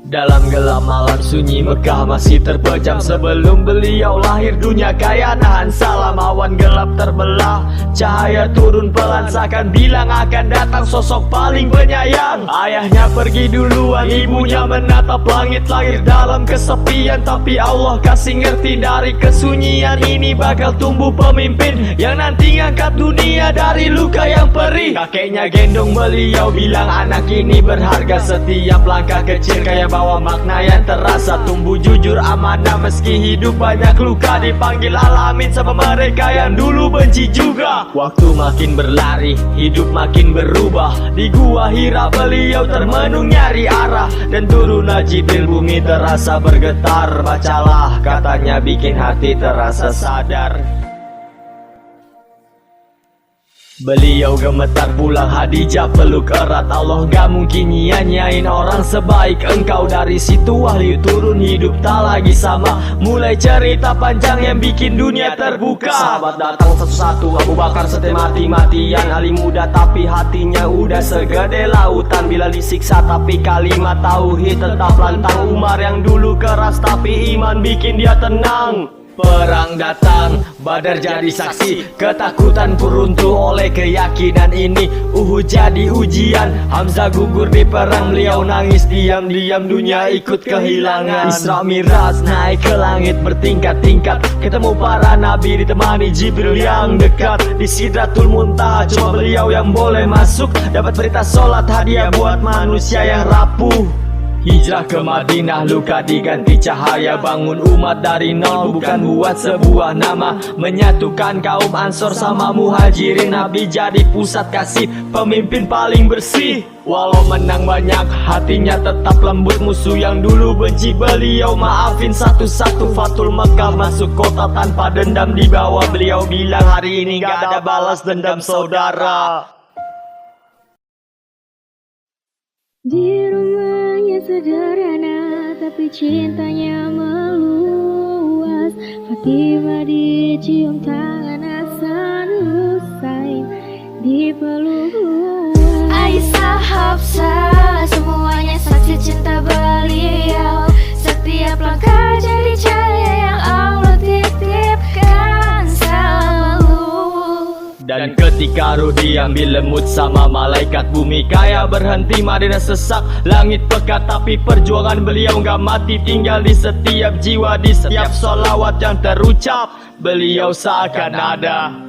Dalam gelap malam sunyi Mekah masih terpejam. Sebelum beliau lahir dunia kaya nahan salam. Awan gelap terbelah, cahaya turun pelan, seakan bilang akan datang sosok paling penyayang. Ayahnya pergi duluan, ibunya menatap langit, lahir dalam kesepian. Tapi Allah kasih ngerti dari kesunyian ini bakal tumbuh pemimpin yang nanti ngangkat dunia dari luka yang perih. Kakeknya gendong beliau bilang anak ini berharga. Setiap langkah kecil kayak bawa makna yang terasa. Tumbuh jujur amanah meski hidup banyak luka. Dipanggil Al-Amin sama mereka yang dulu benci juga. Waktu makin berlari, hidup makin berubah. Di gua Hira beliau termenung nyari arah. Dan turun Jibril bumi terasa bergetar. Bacalah katanya bikin hati terasa sadar. Beliau gemetar pulang, Hadijah peluk erat. Allah gak mungkin nyanyain orang sebaik engkau. Dari situ wahyu turun, hidup tak lagi sama. Mulai cerita panjang yang bikin dunia terbuka. Sahabat datang satu-satu, Abu Bakar setia mati-matian. Ali muda tapi hatinya udah segede lautan. Bila disiksa tapi kalimat tauhid tetap lantang. Umar yang dulu keras tapi iman bikin dia tenang. Perang datang, Badar jadi saksi. Ketakutan runtuh oleh keyakinan ini. Uhud jadi ujian, Hamzah gugur di perang. Beliau nangis diam-diam, dunia ikut kehilangan. Isra Miraj naik ke langit bertingkat-tingkat. Ketemu para nabi ditemani Jibril yang dekat. Di Sidratul Muntaha cuma beliau yang boleh masuk. Dapat berita sholat hadiah buat manusia yang rapuh. Hijrah ke Madinah, luka diganti cahaya. Bangun umat dari nol, bukan buat sebuah nama. Menyatukan kaum Ansor sama Muhajirin. Nabi jadi pusat kasih, pemimpin paling bersih. Walau menang banyak, hatinya tetap lembut. Musuh yang dulu benci beliau maafin satu-satu. Fatul Mekah masuk kota tanpa dendam. Di bawah beliau bilang hari ini gak ada balas dendam saudara. Di rumahnya sederhana tapi cintanya meluas. Fatimah dicium tangan Hasan Husain dipeluk luas. Aisyah, Hafsah semuanya saksi cinta beliau. Setiap langkah jadi cahaya yang Allah titipkan selalu. Dan ketika ruh diambil lemut sama malaikat, bumi kaya berhenti, Madinah sesak, langit pekat. Tapi perjuangan beliau gak mati, tinggal di setiap jiwa. Di setiap sholawat yang terucap, beliau seakan ada.